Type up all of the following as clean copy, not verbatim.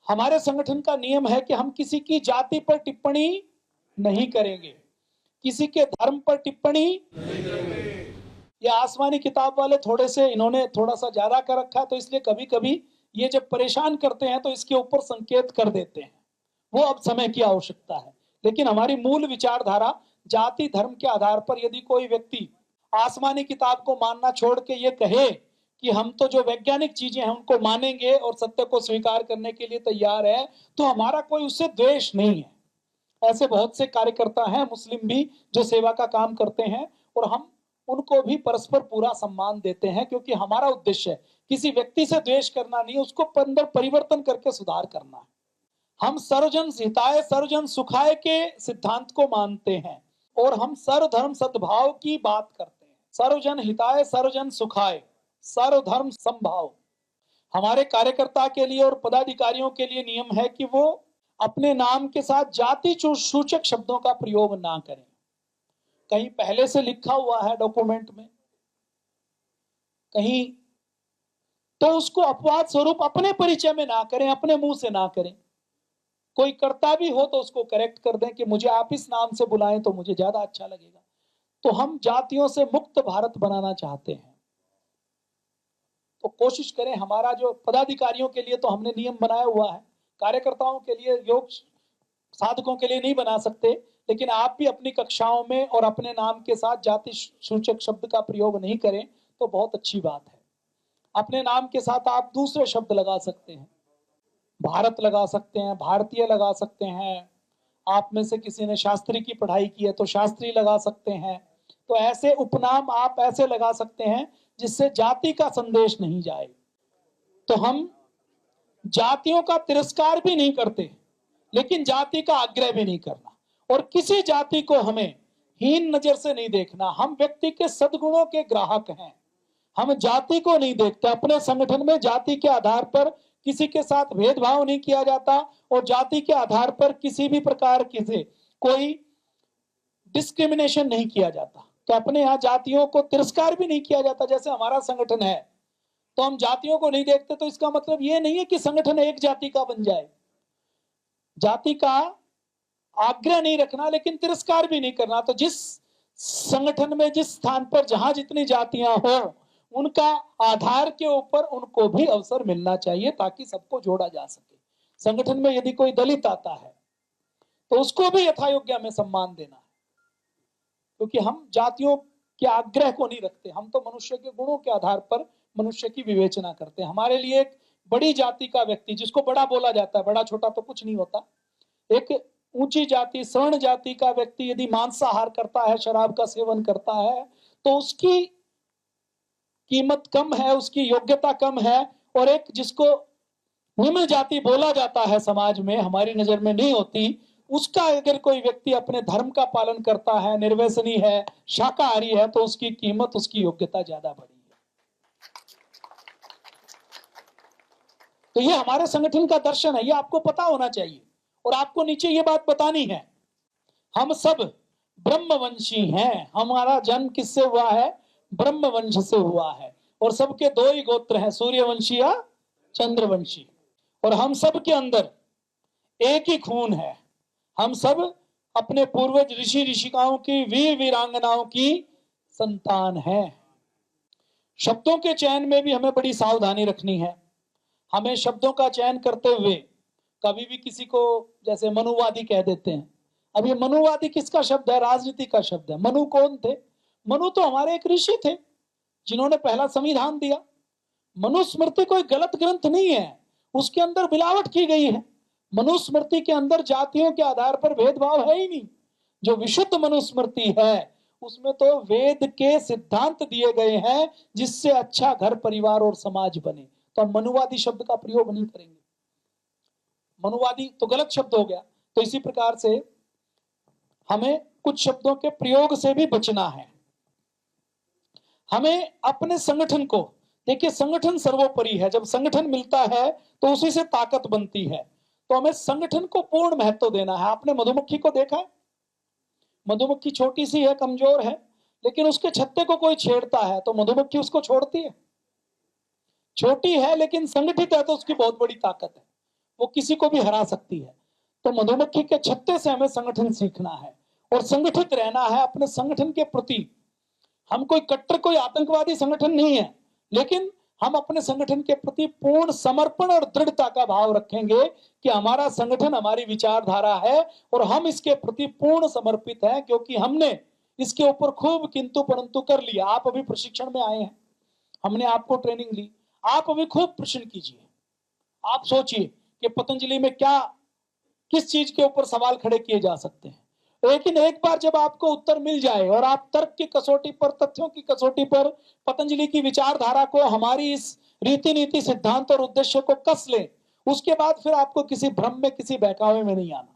हमारे संगठन का नियम है कि हम किसी की जाति पर टिप्पणी नहीं करेंगे, किसी के धर्म पर टिप्पणी नहीं करेंगे। ये आसमानी किताब वाले इन्होंने थोड़ा सा ज्यादा कर रखा है, तो इसलिए कभी कभी ये जब परेशान करते हैं तो इसके ऊपर संकेत कर देते हैं, वो अब समय की आवश्यकता है। लेकिन हमारी मूल विचारधारा जाति धर्म के आधार पर यदि कोई व्यक्ति आसमानी किताब को मानना छोड़ के ये कहे कि हम तो जो वैज्ञानिक चीजें हैं उनको मानेंगे और सत्य को स्वीकार करने के लिए तैयार है, तो हमारा कोई उससे द्वेष नहीं है। ऐसे बहुत से कार्यकर्ता हैं मुस्लिम भी जो सेवा का काम करते हैं, और हम उनको भी परस्पर पूरा सम्मान देते हैं, क्योंकि हमारा उद्देश्य है किसी व्यक्ति से द्वेष करना नहीं, उसको अंदर परिवर्तन करके सुधार करना है। हम सर्वजन हिताय सर्वजन सुखाय के सिद्धांत को मानते हैं और हम सर्वधर्म सद्भाव की बात करते हैं। सर्वजन हिताय सर्वजन सुखाय, सर्वधर्म समभाव। हमारे कार्यकर्ता के लिए और पदाधिकारियों के लिए नियम है कि वो अपने नाम के साथ जाति सूचक शब्दों का प्रयोग ना करें। कहीं पहले से लिखा हुआ है डॉक्यूमेंट में, कहीं तो उसको अपवाद स्वरूप अपने परिचय में ना करें, अपने मुंह से ना करें। कोई करता भी हो तो उसको करेक्ट कर दें कि मुझे आप इस नाम से बुलाएं तो मुझे ज्यादा अच्छा लगेगा। तो हम जातियों से मुक्त भारत बनाना चाहते हैं, तो कोशिश करें। हमारा जो पदाधिकारियों के लिए तो हमने नियम बनाया हुआ है, कार्यकर्ताओं के लिए, योग साधकों के लिए नहीं बना सकते, लेकिन आप भी अपनी कक्षाओं में और अपने नाम के साथ जाति सूचक शब्द का प्रयोग नहीं करें तो बहुत अच्छी बात है। अपने नाम के साथ आप दूसरे शब्द लगा सकते हैं, भारत लगा सकते हैं, भारतीय लगा सकते हैं। आप में से किसी ने शास्त्री की पढ़ाई की है तो शास्त्री लगा सकते हैं। तो ऐसे उपनाम आप ऐसे लगा सकते हैं जिससे जाति का संदेश नहीं जाए। तो हम जातियों का तिरस्कार भी नहीं करते, लेकिन जाति का आग्रह भी नहीं करना, और किसी जाति को हमें हीन नजर से नहीं देखना। हम व्यक्ति के सद्गुणों के ग्राहक हैं, हम जाति को नहीं देखते। अपने संगठन में जाति के आधार पर किसी के साथ भेदभाव नहीं किया जाता, और जाति के आधार पर किसी भी प्रकार से कोई डिस्क्रिमिनेशन नहीं किया जाता। तो अपने यहाँ जातियों को तिरस्कार भी नहीं किया जाता। जैसे हमारा संगठन है तो हम जातियों को नहीं देखते, तो इसका मतलब ये नहीं है कि संगठन एक जाति का बन जाए। जाति का आग्रह नहीं रखना, लेकिन तिरस्कार भी नहीं करना। तो जिस संगठन में, जिस स्थान पर जहां जितनी जातियां हो, उनका आधार के ऊपर उनको भी अवसर मिलना चाहिए ताकि सबको जोड़ा जा सके। संगठन में यदि कोई दलित आता है तो उसको भी यथायोग्य में सम्मान देना है, क्योंकि हम जातियों के आग्रह को नहीं रखते। हम तो मनुष्य के गुणों के आधार पर मनुष्य की विवेचना करते हैं। हमारे लिए एक बड़ी जाति का व्यक्ति, जिसको बड़ा बोला जाता है, बड़ा छोटा तो कुछ नहीं होता, एक ऊंची जाति, स्वर्ण जाति का व्यक्ति यदि मांसाहार करता है, शराब का सेवन करता है, तो उसकी कीमत कम है, उसकी योग्यता कम है। और एक जिसको निम्न जाति बोला जाता है समाज में, हमारी नजर में नहीं होती, उसका अगर कोई व्यक्ति अपने धर्म का पालन करता है, निर्व्यसनी है, शाकाहारी है, तो उसकी कीमत, उसकी योग्यता ज्यादा बड़ी है। तो ये हमारे संगठन का दर्शन है, ये आपको पता होना चाहिए। और आपको नीचे ये बात बतानी है, हम सब ब्रह्मवंशी हैं। हमारा जन्म किससे हुआ है? ब्रह्मवंश से हुआ है। और सबके दो ही गोत्र हैं, सूर्यवंशी या चंद्रवंशी। और हम सब के अंदर एक ही खून है। हम सब अपने पूर्वज ऋषि ऋषिकाओं की, वीर वीरांगनाओं की संतान हैं। शब्दों के चयन में भी हमें बड़ी सावधानी रखनी है। हमें शब्दों का चयन करते हुए कभी भी किसी को जैसे मनुवादी कह देते हैं। अब ये मनुवादी किसका शब्द है? राजनीति का शब्द है। मनु कौन थे? मनु तो हमारे एक ऋषि थे जिन्होंने पहला संविधान दिया। मनुस्मृति कोई गलत ग्रंथ नहीं है, उसके अंदर मिलावट की गई है। मनुस्मृति के अंदर जातियों के आधार पर भेदभाव है ही नहीं। जो विशुद्ध मनुस्मृति है उसमें तो वेद के सिद्धांत दिए गए हैं जिससे अच्छा घर, परिवार और समाज बने। तो हम मनुवादी शब्द का प्रयोग नहीं करेंगे। मनुवादी तो गलत शब्द हो गया। तो इसी प्रकार से हमें कुछ शब्दों के प्रयोग से भी बचना है। हमें अपने संगठन को, देखिए संगठन सर्वोपरि है। जब संगठन मिलता है तो उसी से ताकत बनती है। तो हमें संगठन को पूर्ण महत्व देना है। आपने मधुमक्खी को देखा है? मधुमक्खी छोटी सी है, कमजोर है, लेकिन उसके छत्ते को कोई छेड़ता है तो मधुमक्खी उसको छोड़ती है? छोटी है लेकिन संगठित है तो उसकी बहुत बड़ी ताकत है। वो किसी को भी हरा सकती है। तो मधुमक्खी के छत्ते से हमें संगठन सीखना है और संगठित रहना है अपने संगठन के प्रति। हम कोई कट्टर, कोई आतंकवादी संगठन नहीं है, लेकिन हम अपने संगठन के प्रति पूर्ण समर्पण और दृढ़ता का भाव रखेंगे कि हमारा संगठन हमारी विचारधारा है और हम इसके प्रति पूर्ण समर्पित हैं, क्योंकि हमने इसके ऊपर खूब किंतु परंतु कर लिया। आप अभी प्रशिक्षण में आए हैं, हमने आपको ट्रेनिंग ली, आप अभी खूब प्रश्न कीजिए, आप सोचिए कि पतंजलि में क्या, किस चीज के ऊपर सवाल खड़े किए जा सकते हैं। लेकिन एक बार जब आपको उत्तर मिल जाए और आप तर्क की कसौटी पर, तथ्यों की कसौटी पर पतंजलि की विचारधारा को, हमारी इस रीति नीति, सिद्धांत और उद्देश्य को कस ले, उसके बाद फिर आपको किसी भ्रम में, किसी बहकावे में नहीं आना,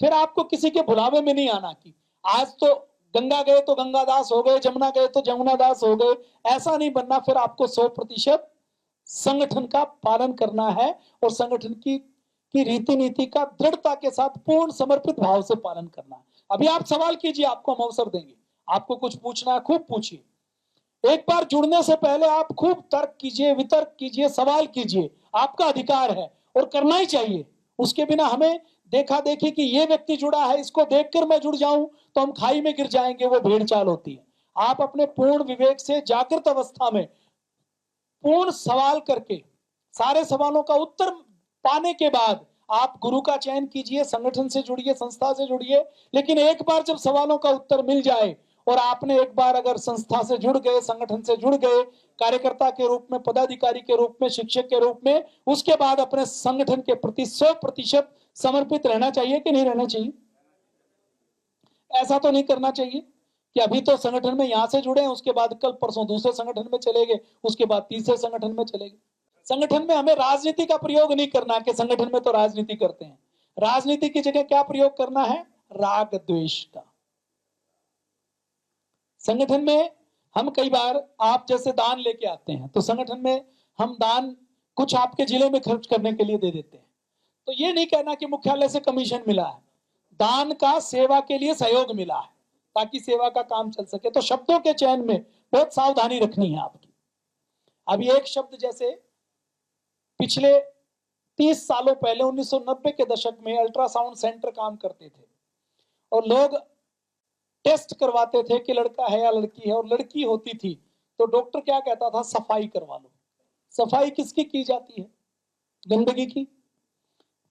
फिर आपको किसी के भुलावे में नहीं आना कि आज तो गंगा गए तो गंगादास हो गए, जमुना गए तो जमुना दास हो गए, ऐसा नहीं बनना। फिर आपको 100% संगठन का पालन करना है और संगठन की रीति नीति का दृढ़ता के साथ पूर्ण समर्पित भाव से पालन करना है। अभी आप सवाल कीजिए, आपको हम अवसर देंगे, आपको कुछ पूछना है खूब पूछिए। एक बार जुड़ने से पहले आप खूब तर्क कीजिए, वितर्क कीजिए, सवाल कीजिए, आपका अधिकार है और करना ही चाहिए। उसके बिना हमें देखा देखी कि ये व्यक्ति जुड़ा है, इसको देखकर मैं जुड़ जाऊं तो हम खाई में गिर जाएंगे, वो भेड़ चाल होती है। आप अपने पूर्ण विवेक से जागृत अवस्था में पूर्ण सवाल करके सारे सवालों का उत्तर पाने के बाद आप गुरु का चयन कीजिए, संगठन से जुड़िए, संस्था से जुड़िए। लेकिन एक बार जब सवालों का उत्तर मिल जाए और आपने एक बार अगर संस्था से जुड़ गए, संगठन से जुड़ गए, कार्यकर्ता के रूप में, पदाधिकारी के रूप में, शिक्षक के रूप में, उसके बाद अपने संगठन के प्रति 100% समर्पित रहना चाहिए कि नहीं रहना चाहिए? ऐसा तो नहीं करना चाहिए कि अभी तो संगठन में यहां से जुड़े हैं, उसके बाद कल परसों दूसरे संगठन में चले गए, उसके बाद तीसरे संगठन में चले गए। संगठन में हमें राजनीति का प्रयोग नहीं करना कि संगठन में तो राजनीति करते हैं। राजनीति की जगह क्या प्रयोग करना है? राग द्वेष का। संगठन में हम कई बार, आप जैसे दान लेके आते हैं तो संगठन में हम दान कुछ आपके जिले में खर्च करने के लिए दे देते हैं, तो ये नहीं कहना कि मुख्यालय से कमीशन मिला है, दान का सेवा के लिए सहयोग मिला है ताकि सेवा का काम चल सके। तो शब्दों के चयन में बहुत सावधानी रखनी है आपकी। अभी एक शब्द, जैसे पिछले 30 सालों पहले 1990 के दशक में अल्ट्रासाउंड सेंटर काम करते थे और लोग टेस्ट करवाते थे कि लड़का है या लड़की है, और लड़की होती थी तो डॉक्टर क्या कहता था? सफाई करवा लो। सफाई किसकी की जाती है? गंदगी की।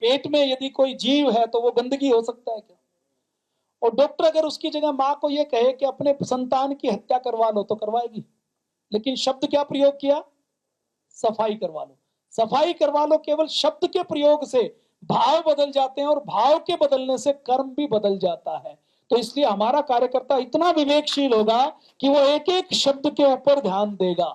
पेट में यदि कोई जीव है तो वो गंदगी हो सकता है क्या? और डॉक्टर अगर उसकी जगह मां को यह कहे कि अपने संतान की हत्या करवा लो तो करवाएगी, लेकिन शब्द क्या प्रयोग किया? सफाई करवा लो। सफाई करवा लो, केवल शब्द के प्रयोग से भाव बदल जाते हैं और भाव के बदलने से कर्म भी बदल जाता है। तो इसलिए हमारा कार्यकर्ता इतना विवेकशील होगा कि वो एक एक शब्द के ऊपर ध्यान देगा।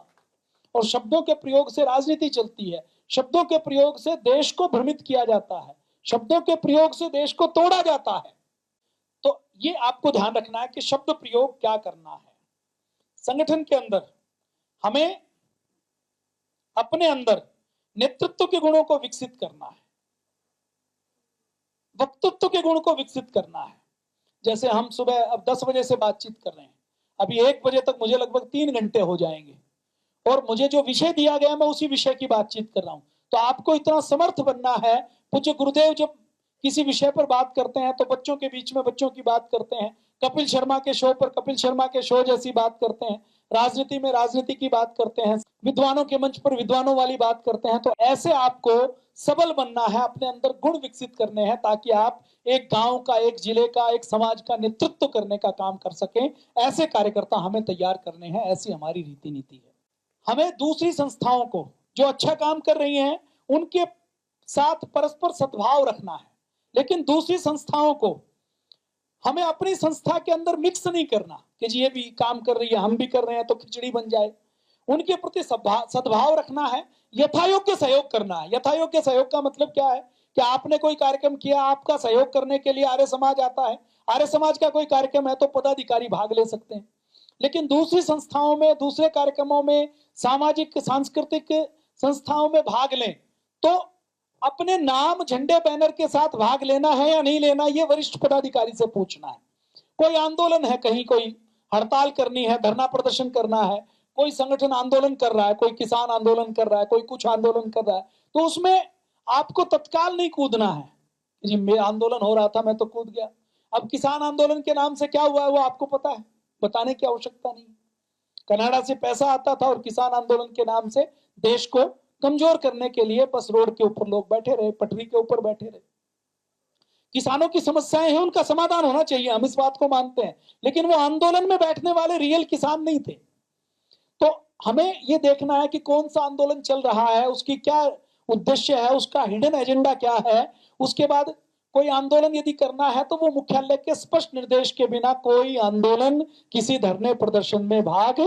और शब्दों के प्रयोग से राजनीति चलती है, शब्दों के प्रयोग से देश को भ्रमित किया जाता है, शब्दों के प्रयोग से देश को तोड़ा जाता है। तो ये आपको ध्यान रखना है कि शब्द प्रयोग क्या करना है। संगठन के अंदर हमें अपने अंदर नेतृत्व के गुणों को विकसित करना है, वक्तृत्व के गुण को विकसित करना है। जैसे हम सुबह अब 10 बजे से बातचीत कर रहे हैं, अभी 1 बजे तक मुझे लगभग 3 घंटे हो जाएंगे और मुझे जो विषय दिया गया मैं उसी विषय की बातचीत कर रहा हूं। तो आपको इतना समर्थ बनना है। पूज्य गुरुदेव जब किसी विषय पर बात करते हैं तो बच्चों के बीच में बच्चों की बात करते हैं, कपिल शर्मा के शो पर कपिल शर्मा के शो जैसी बात करते हैं, राजनीति में राजनीति की बात करते हैं, विद्वानों के मंच पर विद्वानों वाली बात करते हैं। तो ऐसे आपको सबल बनना है, अपने अंदर गुण विकसित करने हैं ताकि आप एक गांव का, एक जिले का, एक समाज का नेतृत्व करने का काम कर सकें। ऐसे कार्यकर्ता हमें तैयार करने हैं, ऐसी हमारी रीति नीति है। हमें दूसरी संस्थाओं को जो अच्छा काम कर रही हैं उनके साथ परस्पर सद्भाव रखना है, लेकिन दूसरी संस्थाओं को हमें अपनी संस्था के अंदर मिक्स नहीं करना कि जी ये भी काम कर रही है हम भी कर रहे हैं तो खिचड़ी बन जाए। उनके प्रति सद्भाव रखना है, यथायोग्य सहयोग करना है। यथायोग्य सहयोग का मतलब क्या है कि आपने कोई कार्यक्रम किया, आपका सहयोग करने के लिए आर्य समाज आता है, आर्य समाज का कोई कार्यक्रम है तो पदाधिकारी भाग ले सकते हैं। लेकिन दूसरी संस्थाओं में, दूसरे कार्यक्रमों में, सामाजिक सांस्कृतिक संस्थाओं में भाग लें तो अपने नाम झंडे बैनर के साथ भाग लेना है या नहीं लेना, ये वरिष्ठ पदाधिकारी से पूछना है। कोई आंदोलन है, कहीं कोई हड़ताल करनी है, धरना प्रदर्शन करना है, कोई संगठन आंदोलन कर रहा है, कोई किसान आंदोलन कर रहा है, कोई कुछ आंदोलन कर रहा है, तो उसमें आपको तत्काल नहीं कूदना है जी, मेरा आंदोलन हो रहा था मैं तो कूद गया। अब किसान आंदोलन के नाम से क्या हुआ है वो आपको पता है, बताने की आवश्यकता नहीं। कनाडा से पैसा आता था और किसान आंदोलन के नाम से देश को कमजोर करने के लिए बस रोड के ऊपर लोग बैठे रहे, पटरी के ऊपर बैठे रहे। किसानों की समस्याएं हैं, उनका समाधान होना चाहिए, हम इस बात को मानते हैं, लेकिन वो आंदोलन में बैठने वाले रियल किसान नहीं थे। तो हमें ये देखना है कि कौन सा आंदोलन चल रहा है, उसकी क्या उद्देश्य है, उसका हिडन एजेंडा क्या है। उसके बाद कोई आंदोलन यदि करना है तो वो मुख्यालय के स्पष्ट निर्देश के बिना कोई आंदोलन, किसी धरने प्रदर्शन में भाग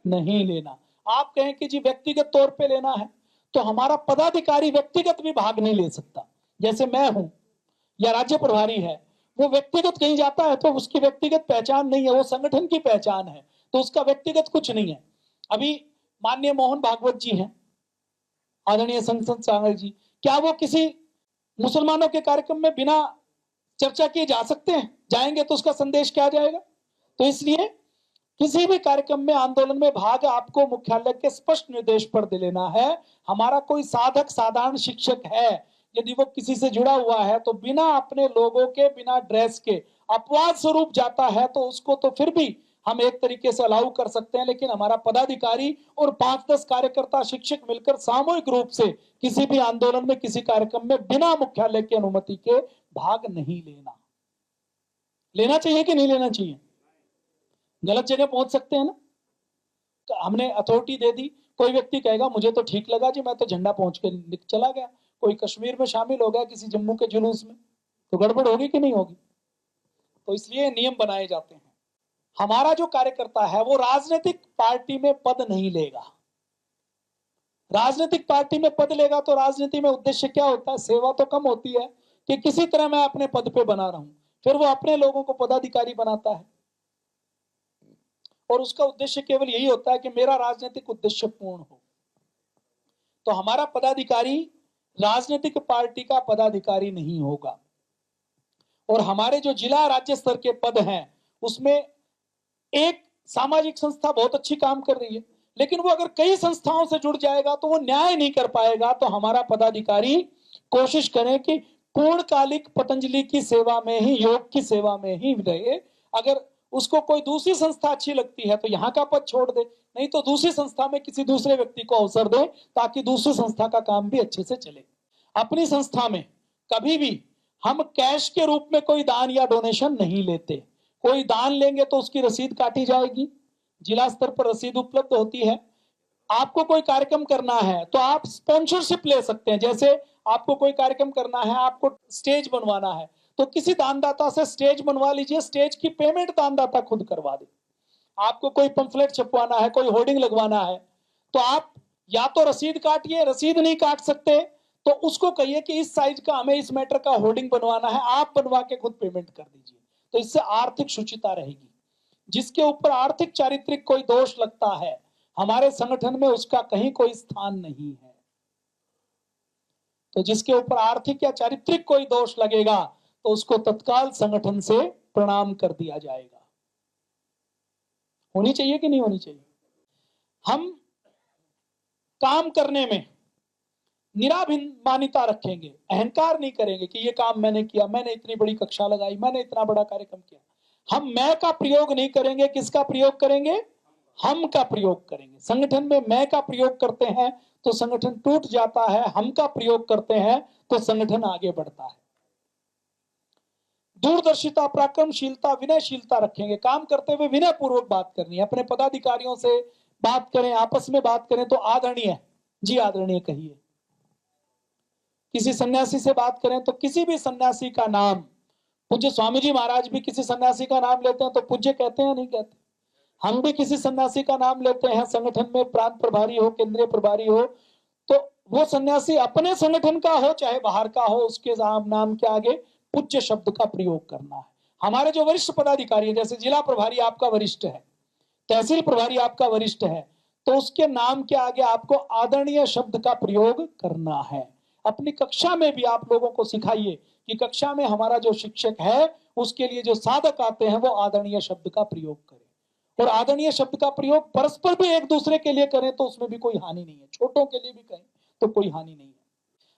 नहीं लेना। आप कहें कि जी व्यक्तिगत तौर पे लेना है, तो हमारा पदाधिकारी व्यक्तिगत भी भाग नहीं ले सकता। जैसे मैं हूं या राज्य प्रभारी है, वो व्यक्तिगत कहीं जाता है तो उसकी व्यक्तिगत पहचान नहीं है, वो संगठन की पहचान है, तो उसका व्यक्तिगत कुछ नहीं है। अभी माननीय मोहन भागवत जी हैं, आदरणीय संसद सागर जी, क्या वो किसी मुसलमानों के कार्यक्रम में बिना चर्चा किए जा सकते हैं? जाएंगे तो उसका संदेश क्या जाएगा? तो इसलिए किसी भी कार्यक्रम में, आंदोलन में भाग आपको मुख्यालय के स्पष्ट निर्देश पर दे लेना है। हमारा कोई साधक साधारण शिक्षक है, यदि वो किसी से जुड़ा हुआ है तो बिना अपने लोगों के, बिना ड्रेस के अपवाद स्वरूप जाता है तो उसको तो फिर भी हम एक तरीके से अलाउ कर सकते हैं, लेकिन हमारा पदाधिकारी और 5-10 कार्यकर्ता शिक्षक मिलकर सामूहिक रूप से किसी भी आंदोलन में, किसी कार्यक्रम में बिना मुख्यालय की अनुमति के भाग नहीं लेना। लेना चाहिए कि नहीं लेना चाहिए? गलत जगह पहुंच सकते हैं ना, तो हमने अथॉरिटी दे दी, कोई व्यक्ति कहेगा मुझे तो ठीक लगा जी, मैं तो झंडा पहुंच के चला गया, कोई कश्मीर में शामिल हो गया किसी जम्मू के जुलूस में, तो गड़बड़ होगी कि नहीं होगी? तो इसलिए नियम बनाए जाते हैं। हमारा जो कार्यकर्ता है वो राजनीतिक पार्टी में पद नहीं लेगा। राजनीतिक पार्टी में पद लेगा तो राजनीति में उद्देश्य क्या होता है? सेवा तो कम होती है कि किसी तरह मैं अपने पद पे बना रहा हूं, फिर वो अपने लोगों को पदाधिकारी बनाता है और उसका उद्देश्य केवल यही होता है कि मेरा राजनीतिक उद्देश्य पूर्ण हो। तो हमारा पदाधिकारी राजनीतिक पार्टी का पदाधिकारी नहीं होगा। और हमारे जो जिला राज्य स्तर के पद हैं उसमें एक सामाजिक संस्था बहुत अच्छी काम कर रही है, लेकिन वो अगर कई संस्थाओं से जुड़ जाएगा तो वो न्याय नहीं कर पाएगा। तो हमारा पदाधिकारी कोशिश करें कि पूर्णकालिक पतंजलि की सेवा में ही, योग की सेवा में ही रहे। अगर उसको कोई दूसरी संस्था अच्छी लगती है तो यहाँ का पद छोड़ दे, नहीं तो दूसरी संस्था में किसी दूसरे व्यक्ति को अवसर दे ताकि दूसरी संस्था का काम भी अच्छे से चले। अपनी संस्था में कभी भी हम कैश के रूप में कोई दान या डोनेशन नहीं लेते। कोई दान लेंगे तो उसकी रसीद काटी जाएगी, जिला स्तर पर रसीद उपलब्ध होती है। आपको कोई कार्यक्रम करना है तो आप स्पॉन्सरशिप ले सकते हैं। जैसे आपको कोई कार्यक्रम करना है, आपको स्टेज बनवाना है तो किसी दानदाता से स्टेज बनवा लीजिए, स्टेज की पेमेंट दानदाता खुद करवा दे। आपको कोई पंफलेट छपवाना है, कोई होर्डिंग लगवाना है तो आप या तो रसीद काटिए, रसीद नहीं काट सकते तो उसको कहिए कि इस साइज का हमें इस मैटर का होर्डिंग बनवाना है, आप बनवा के खुद पेमेंट कर दीजिए। तो इससे आर्थिक शुचिता रहेगी। जिसके ऊपर आर्थिक चारित्रिक कोई दोष लगता है हमारे संगठन में उसका कहीं कोई स्थान नहीं है। तो जिसके ऊपर आर्थिक या चारित्रिक कोई दोष लगेगा तो उसको तत्काल संगठन से प्रणाम कर दिया जाएगा। होनी चाहिए कि नहीं होनी चाहिए? हम काम करने में निराभिमानिता रखेंगे, अहंकार नहीं करेंगे कि ये काम मैंने किया, मैंने इतनी बड़ी कक्षा लगाई, मैंने इतना बड़ा कार्यक्रम किया। हम मैं का प्रयोग नहीं करेंगे, किसका प्रयोग करेंगे? हम का प्रयोग करेंगे। संगठन में मैं का प्रयोग करते हैं तो संगठन टूट जाता है, हम का प्रयोग करते हैं तो संगठन आगे बढ़ता है। दूरदर्शिता, पराक्रमशीलता, विनयशीलता रखेंगे। काम करते हुए विनय पूर्वक बात करनी है। अपने पदाधिकारियों से बात करें, आपस में बात करें तो आदरणीय जी, आदरणीय कहिए। किसी सन्यासी से बात करें तो किसी भी सन्यासी का नाम, पूज्य स्वामी जी महाराज भी किसी सन्यासी का नाम लेते हैं तो पूज्य कहते हैं, नहीं कहते? हम भी किसी सन्यासी का नाम लेते हैं, संगठन में प्रांत प्रभारी हो, केंद्रीय प्रभारी हो, तो वो सन्यासी अपने संगठन का हो चाहे बाहर का हो, उसके नाम के आगे पूज्य शब्द का प्रयोग करना है। हमारे जो वरिष्ठ पदाधिकारी है, जैसे जिला प्रभारी आपका वरिष्ठ है, तहसील प्रभारी आपका वरिष्ठ है, तो उसके नाम के आगे आपको आदरणीय शब्द का प्रयोग करना है। अपनी कक्षा में भी आप लोगों को सिखाइए कि कक्षा में हमारा जो शिक्षक है उसके लिए जो साधक आते हैं वो आदरणीय शब्द का प्रयोग करें। और आदरणीय शब्द का प्रयोग परस्पर भी एक दूसरे के लिए करें तो उसमें भी कोई हानि नहीं है, छोटों के लिए भी कहें तो कोई हानि नहीं है।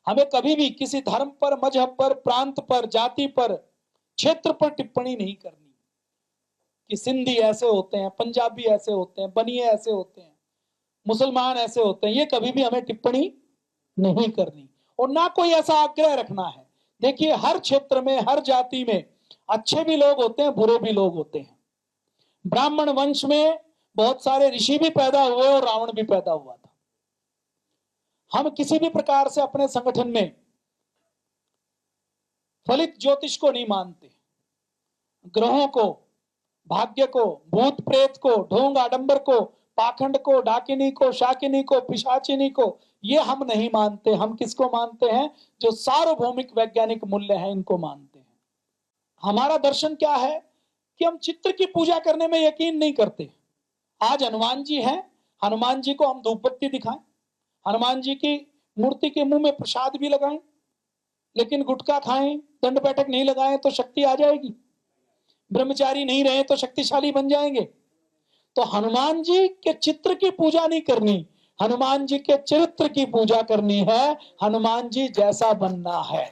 हमें कभी भी किसी धर्म पर, मजहब पर, प्रांत पर, जाति पर, क्षेत्र पर टिप्पणी नहीं करनी कि सिंधी ऐसे होते हैं, पंजाबी ऐसे होते हैं, बनिए ऐसे होते हैं, मुसलमान ऐसे होते हैं। ये कभी भी हमें टिप्पणी नहीं करनी और ना कोई ऐसा आग्रह रखना है। देखिए, हर क्षेत्र में, हर जाति में अच्छे भी लोग होते हैं, बुरे भी लोग होते हैं। ब्राह्मण वंश में बहुत सारे ऋषि भी पैदा हुए और रावण भी पैदा हुआ था। हम किसी भी प्रकार से अपने संगठन में फलित ज्योतिष को नहीं मानते। ग्रहों को, भाग्य को, भूत प्रेत को, ढोंग आडंबर को, पाखंड को, डाकिनी को, शाकिनी को, पिशाचिनी को, ये हम नहीं मानते। हम किसको मानते हैं? जो सार्वभौमिक वैज्ञानिक मूल्य हैं, इनको मानते हैं। हमारा दर्शन क्या है कि हम चित्र की पूजा करने में यकीन नहीं करते। आज हनुमान जी हैं, हनुमान जी को हम धूप बत्ती दिखाएं, हनुमान जी की मूर्ति के मुंह में प्रसाद भी लगाएं, लेकिन गुटखा खाएं, दंड बैठक नहीं लगाएं तो शक्ति आ जाएगी। ब्रह्मचारी नहीं रहे तो शक्तिशाली बन जाएंगे। तो हनुमान जी के चित्र की पूजा नहीं करनी, हनुमान जी के चरित्र की पूजा करनी है। हनुमान जी जैसा बनना है।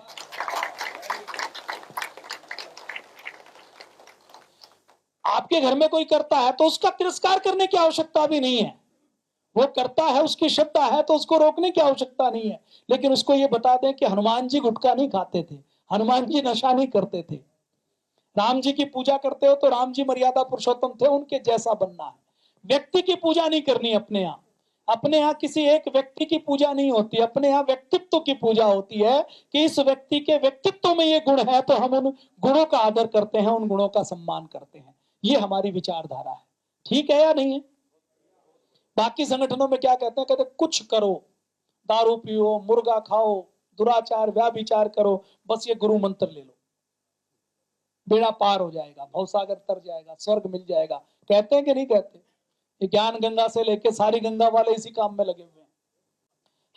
आपके घर में कोई करता है तो उसका तिरस्कार करने की आवश्यकता भी नहीं है। वो करता है, उसकी श्रद्धा है, तो उसको रोकने की आवश्यकता नहीं है। लेकिन उसको ये बता दें कि हनुमान जी गुटखा नहीं खाते थे, हनुमान जी नशा नहीं करते थे। राम जी की पूजा करते हो तो राम जी मर्यादा पुरुषोत्तम थे, उनके जैसा बनना है। व्यक्ति की पूजा नहीं करनी अपने यहाँ। अपने यहाँ किसी एक व्यक्ति की पूजा नहीं होती, अपने यहाँ व्यक्तित्व की पूजा होती है कि इस व्यक्ति के व्यक्तित्व में ये गुण है तो हम उन गुणों का आदर करते हैं, उन गुणों का सम्मान करते हैं। ये हमारी विचारधारा है। ठीक है या नहीं है? बाकी संगठनों में क्या कहते हैं? कहते कुछ करो, दारू पियो, मुर्गा खाओ, दुराचार व्याभिचार करो, बस ये गुरु मंत्र ले लो, बेड़ा पार हो जाएगा, भवसागर तर जाएगा, स्वर्ग मिल जाएगा। कहते हैं कि नहीं कहते? ये ज्ञान गंगा से लेके सारी गंगा वाले इसी काम में लगे हुए हैं।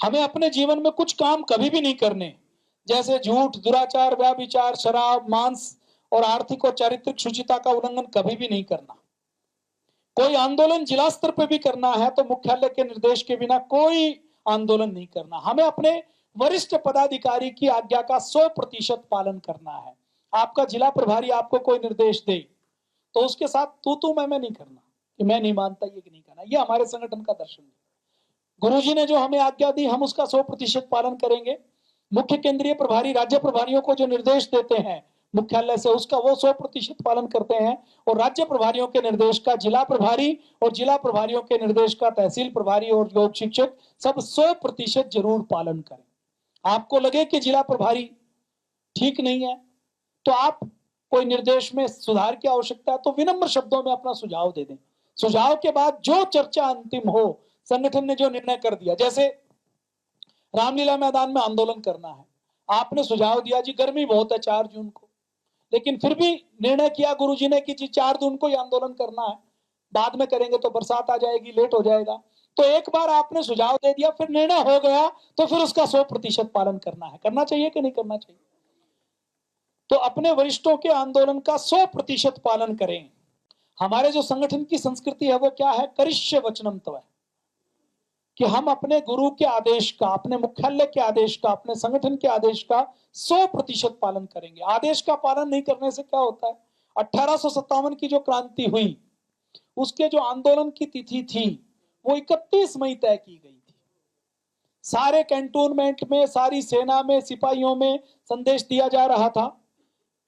हमें अपने जीवन में कुछ काम कभी भी नहीं करने, जैसे झूठ, दुराचार, व्याभिचार, शराब, मांस और आर्थिक और चारित्रिक शुचिता का उल्लंघन कभी भी नहीं करना। कोई आंदोलन जिला स्तर पर भी करना है तो मुख्यालय के निर्देश के बिना कोई आंदोलन नहीं करना। हमें अपने वरिष्ठ पदाधिकारी की आज्ञा का 100% पालन करना है। आपका जिला प्रभारी आपको कोई निर्देश दे तो उसके साथ तू मैं नहीं करना कि मैं नहीं मानता, ये नहीं करना। ये हमारे संगठन का दर्शन है। गुरुजी ने जो हमें आज्ञा दी हम उसका 100% पालन करेंगे। मुख्य केंद्रीय प्रभारी राज्य प्रभारियों को जो निर्देश देते हैं मुख्यालय से, उसका वो 100% पालन करते हैं। और राज्य प्रभारियों के निर्देश का जिला प्रभारी और जिला प्रभारियों के निर्देश का तहसील प्रभारी और लोक शिक्षक सब 100% जरूर पालन करें। आपको लगे कि जिला प्रभारी ठीक नहीं है तो आप कोई निर्देश में सुधार की आवश्यकता है तो विनम्र शब्दों में अपना सुझाव दे दें। सुझाव के बाद जो चर्चा अंतिम हो, संगठन ने जो निर्णय कर दिया, जैसे रामलीला मैदान में आंदोलन करना है, आपने सुझाव दिया जी गर्मी बहुत है 4 जून को, लेकिन फिर भी निर्णय किया गुरुजी ने कि जी 4 जून को ही आंदोलन करना है, बाद में करेंगे तो बरसात आ जाएगी, लेट हो जाएगा। तो एक बार आपने सुझाव दे दिया, फिर निर्णय हो गया तो फिर उसका 100% पालन करना है। करना चाहिए कि नहीं करना चाहिए? तो अपने वरिष्ठों के आंदोलन का 100% पालन करें। हमारे जो संगठन की संस्कृति है वो क्या है? करिष्य वचनम तव, कि हम अपने गुरु के आदेश का, अपने मुख्यालय के आदेश का, अपने संगठन के आदेश का 100% पालन करेंगे। आदेश का पालन नहीं करने से क्या होता है? 1857 की जो क्रांति हुई उसके जो आंदोलन की तिथि थी वो 31 मई तय की गई थी। सारे कैंटोनमेंट में, सारी सेना में, सिपाहियों में संदेश दिया जा रहा था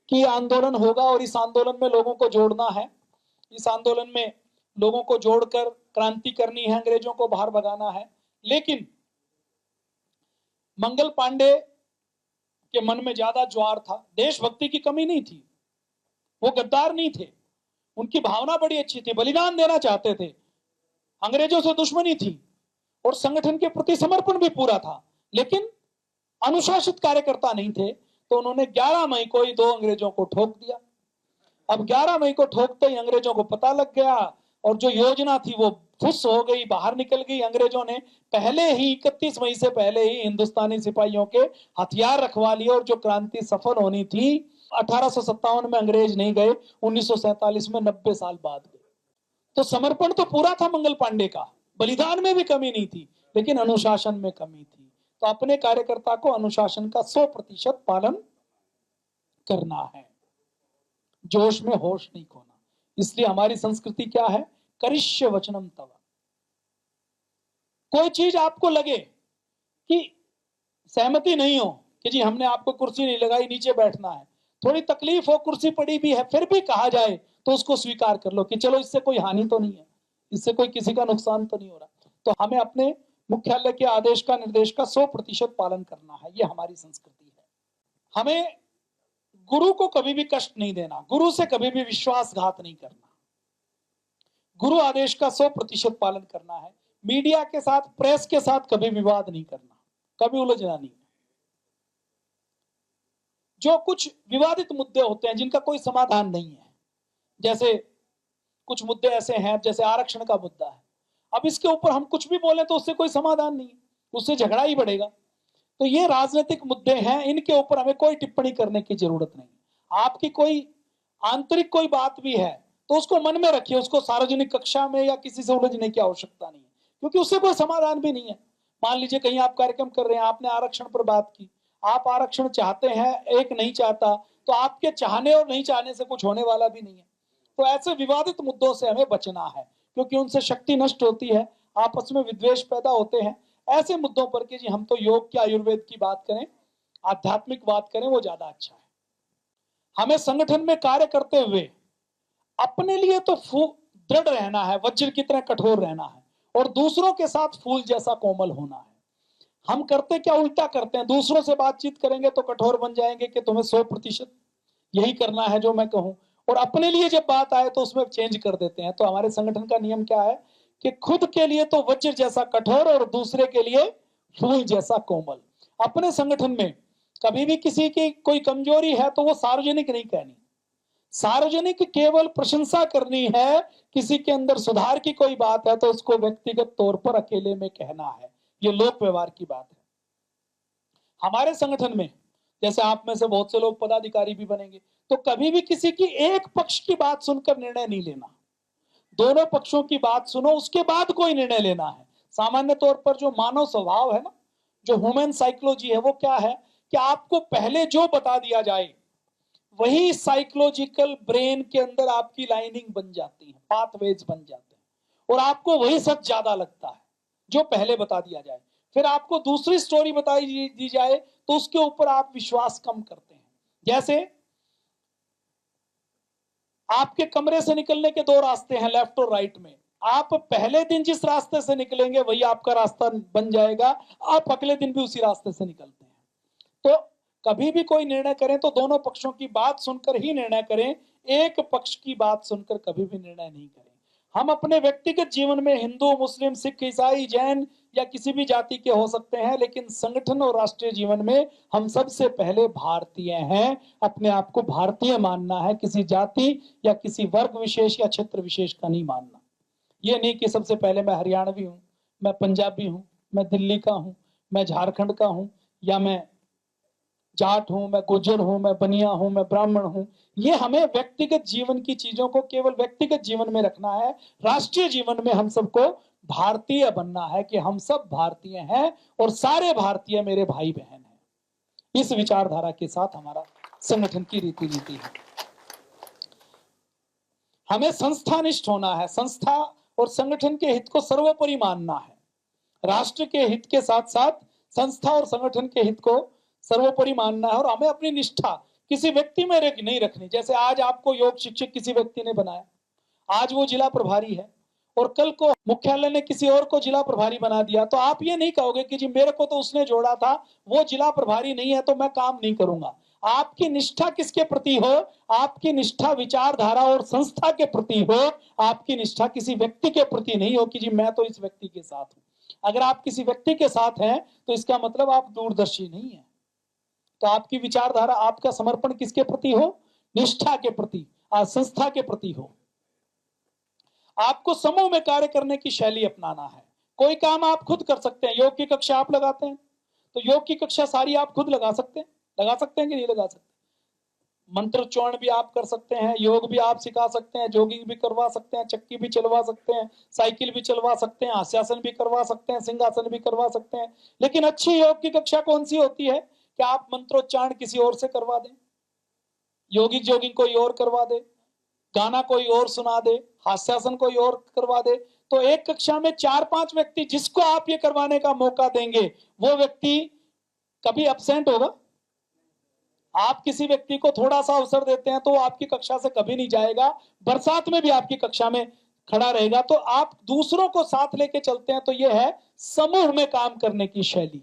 कि आंदोलन होगा और इस आंदोलन में लोगों को जोड़ना है, इस आंदोलन में लोगों को जोड़कर क्रांति करनी है, अंग्रेजों को बाहर भगाना है। लेकिन मंगल पांडे के मन में ज्यादा ज्वार था, देशभक्ति की कमी नहीं थी, वो गद्दार नहीं थे, उनकी भावना बड़ी अच्छी थी, बलिदान देना चाहते थे, अंग्रेजों से दुश्मनी थी और संगठन के प्रति समर्पण भी पूरा था, लेकिन अनुशासित कार्यकर्ता नहीं थे। तो उन्होंने 11 मई को ही 2 अंग्रेजों को ठोक दिया। अब 11 मई को ठोकते ही अंग्रेजों को पता लग गया और जो योजना थी वो फुस हो गई, बाहर निकल गई। अंग्रेजों ने पहले ही 31 मई से पहले ही हिंदुस्तानी सिपाहियों के हथियार रखवा लिए और जो क्रांति सफल होनी थी 1857 में अंग्रेज नहीं गए, 1947 में 90 साल बाद गए। तो समर्पण तो पूरा था मंगल पांडे का, बलिदान में भी कमी नहीं थी, लेकिन अनुशासन में कमी थी। तो अपने कार्यकर्ता को अनुशासन का 100% पालन करना है, जोश में होश नहीं खोना। इसलिए हमारी संस्कृति क्या है, करिष्य वचनम तव। कोई चीज आपको लगे कि सहमति नहीं हो कि जी हमने आपको कुर्सी नहीं लगाई, नीचे बैठना है, थोड़ी तकलीफ हो, कुर्सी पड़ी भी है, फिर भी कहा जाए तो उसको स्वीकार कर लो कि चलो इससे कोई हानि तो नहीं है, इससे कोई किसी का नुकसान तो नहीं हो रहा। तो हमें अपने मुख्यालय के आदेश का, निर्देश का 100% पालन करना है, ये हमारी संस्कृति है। हमें गुरु को कभी भी कष्ट नहीं देना, गुरु से कभी भी विश्वासघात नहीं करना, गुरु आदेश का 100% पालन करना है। मीडिया के साथ, प्रेस के साथ कभी विवाद नहीं करना, कभी उलझना नहीं। जो कुछ विवादित मुद्दे होते हैं जिनका कोई समाधान नहीं है, जैसे कुछ मुद्दे ऐसे हैं जैसे आरक्षण का मुद्दा है, अब इसके ऊपर हम कुछ भी बोले तो उससे कोई समाधान नहीं है, उससे झगड़ा ही बढ़ेगा। तो ये राजनीतिक मुद्दे हैं, इनके ऊपर हमें कोई टिप्पणी करने की जरूरत नहीं। आपकी कोई आंतरिक कोई बात भी है तो उसको मन में रखिए, उसको सार्वजनिक कक्षा में या किसी से उलझने की आवश्यकता नहीं है, क्योंकि उससे कोई समाधान भी नहीं है। मान लीजिए कहीं आप कार्यक्रम कर रहे हैं, आपने आरक्षण पर बात की, आप आरक्षण चाहते हैं, एक नहीं चाहता, तो आपके चाहने और नहीं चाहने से कुछ होने वाला भी नहीं है। तो ऐसे विवादित मुद्दों से हमें बचना है, क्योंकि उनसे शक्ति नष्ट होती है, आपस में विद्वेष पैदा होते हैं। ऐसे मुद्दों पर कि जी हम तो योग की, आयुर्वेद की बात करें, आध्यात्मिक बात करें, वो ज्यादा अच्छा है। हमें संगठन में कार्य करते हुए अपने लिए तो दृढ़ रहना है, वज्र की तरह कठोर रहना है, और दूसरों के साथ फूल जैसा कोमल होना है। हम करते क्या, उल्टा करते हैं, दूसरों से बातचीत करेंगे तो कठोर बन जाएंगे कि तुम्हें 100% यही करना है जो मैं कहूं, और अपने लिए जब बात आए तो उसमें चेंज कर देते हैं। तो हमारे संगठन का नियम क्या है कि खुद के लिए तो वज्र जैसा कठोर और दूसरे के लिए फूल जैसा कोमल। अपने संगठन में कभी भी किसी की कोई कमजोरी है तो वो सार्वजनिक नहीं कहनी, सार्वजनिक केवल प्रशंसा करनी है। किसी के अंदर सुधार की कोई बात है तो उसको व्यक्तिगत तौर पर अकेले में कहना है, ये लोक व्यवहार की बात है। हमारे संगठन में जैसे आप में से बहुत से लोग पदाधिकारी भी बनेंगे, तो कभी भी किसी की एक पक्ष की बात सुनकर निर्णय नहीं लेना, दोनों पक्षों की बात सुनो, उसके बाद कोई निर्णय लेना है। सामान्य तौर पर जो मानव स्वभाव है ना, जो ह्यूमन साइकोलॉजी है, वो क्या है कि आपको पहले जो बता दिया जाए वही साइकोलॉजिकल ब्रेन के अंदर आपकी लाइनिंग बन जाती है, पाथवेज बन जाते हैं, और आपको वही सच ज्यादा लगता है जो पहले बता दिया जाए। फिर आपको दूसरी स्टोरी बताई दी जाए तो उसके ऊपर आप विश्वास कम करते हैं। जैसे आपके कमरे से निकलने के दो रास्ते हैं, लेफ्ट और राइट में, आप पहले दिन जिस रास्ते से निकलेंगे वही आपका रास्ता बन जाएगा, आप अगले दिन भी उसी रास्ते से निकलते हैं। तो कभी भी कोई निर्णय करें तो दोनों पक्षों की बात सुनकर ही निर्णय करें, एक पक्ष की बात सुनकर कभी भी निर्णय नहीं करें। हम अपने व्यक्तिगत जीवन में हिंदू, मुस्लिम, सिख, ईसाई, जैन या किसी भी जाति के हो सकते हैं, लेकिन संगठन और राष्ट्रीय जीवन में हम सबसे पहले भारतीय हैं। अपने आप को भारतीय मानना है, किसी जाति या किसी वर्ग विशेष या क्षेत्र विशेष का नहीं मानना। ये नहीं कि सबसे पहले मैं हरियाणवी हूं, मैं पंजाबी हूं, मैं दिल्ली का हूं, मैं झारखंड का हूं, या मैं जाट हूं, मैं गुर्जर हूं, मैं बनिया हूं, मैं ब्राह्मण हूं। ये हमें व्यक्तिगत जीवन की चीजों को केवल व्यक्तिगत जीवन में रखना है। राष्ट्रीय जीवन में हम सबको भारतीय बनना है कि हम सब भारतीय हैं और सारे भारतीय मेरे भाई बहन हैं। इस विचारधारा के साथ हमारा संगठन की रीति नीति है। हमें संस्थानिष्ठ होना है, संस्था और संगठन के हित को सर्वोपरि मानना है। राष्ट्र के हित के साथ साथ संस्था और संगठन के हित को सर्वोपरि मानना है, और हमें अपनी निष्ठा किसी व्यक्ति में नहीं रखनी। जैसे आज आपको योग शिक्षक किसी व्यक्ति ने बनाया, आज वो जिला प्रभारी है, और कल को मुख्यालय ने किसी और को जिला प्रभारी बना दिया, तो आप ये नहीं कहोगे कि जी मेरे को तो उसने जोड़ा था, वो जिला प्रभारी नहीं है तो मैं काम नहीं करूंगा। आपकी निष्ठा किसके प्रति हो? आपकी निष्ठा विचारधारा और संस्था के प्रति हो, आपकी निष्ठा किसी व्यक्ति के प्रति नहीं हो कि जी मैं तो इस व्यक्ति के साथ हूं। अगर आप किसी व्यक्ति के साथ हैं तो इसका मतलब आप दूरदर्शी नहीं है। तो आपकी विचारधारा, आपका समर्पण किसके प्रति हो? निष्ठा के प्रति, संस्था के प्रति हो। आपको समूह में कार्य करने की शैली अपनाना है। कोई काम आप खुद कर सकते हैं, योग की कक्षा आप लगाते हैं तो योग की कक्षा सारी आप खुद लगा सकते हैं कि नहीं लगा सकते? मंत्रोच्चारण भी आप कर सकते हैं, योग भी आप सिखा सकते हैं, जॉगिंग भी करवा सकते हैं, चक्की भी चलवा सकते हैं, साइकिल भी चलवा सकते हैं, हास्यासन भी करवा सकते हैं, सिंहासन भी करवा सकते हैं। लेकिन अच्छी योग की कक्षा कौन सी होती है कि आप मंत्रोच्चारण किसी और से करवा दें, योगिक जॉगिंग कोई और करवा दे, गाना कोई और सुना दे, हास्यासन कोई और करवा दे। तो एक कक्षा में 4-5 व्यक्ति जिसको आप ये करवाने का मौका देंगे वो व्यक्ति कभी एब्सेंट होगा? आप किसी व्यक्ति को थोड़ा सा अवसर देते हैं तो वो आपकी कक्षा से कभी नहीं जाएगा, बरसात में भी आपकी कक्षा में खड़ा रहेगा। तो आप दूसरों को साथ लेके चलते हैं तो ये है समूह में काम करने की शैली।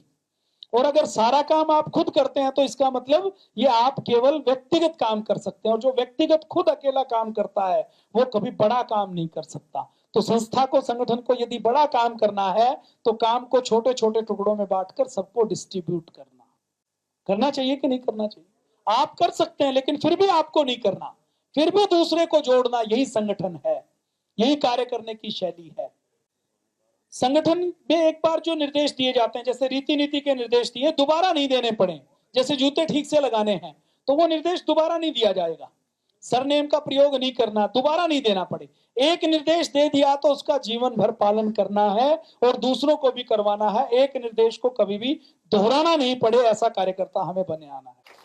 और अगर सारा काम आप खुद करते हैं तो इसका मतलब ये आप केवल व्यक्तिगत काम कर सकते हैं, और जो व्यक्तिगत खुद अकेला काम करता है वो कभी बड़ा काम नहीं कर सकता। तो संस्था को, संगठन को यदि बड़ा काम करना है तो काम को छोटे छोटे टुकड़ों में बांटकर सबको डिस्ट्रीब्यूट करना चाहिए कि नहीं करना चाहिए? आप कर सकते हैं लेकिन फिर भी आपको नहीं करना, फिर भी दूसरे को जोड़ना, यही संगठन है, यही कार्य करने की शैली है। संगठन में एक बार जो निर्देश दिए जाते हैं, जैसे रीति नीति के निर्देश दिए, दोबारा नहीं देने पड़े, जैसे जूते ठीक से लगाने हैं तो वो निर्देश दोबारा नहीं दिया जाएगा, सरनेम का प्रयोग नहीं करना, दोबारा नहीं देना पड़े। एक निर्देश दे दिया तो उसका जीवन भर पालन करना है और दूसरों को भी करवाना है। एक निर्देश को कभी भी दोहराना नहीं पड़े, ऐसा कार्यकर्ता हमें बने आना है।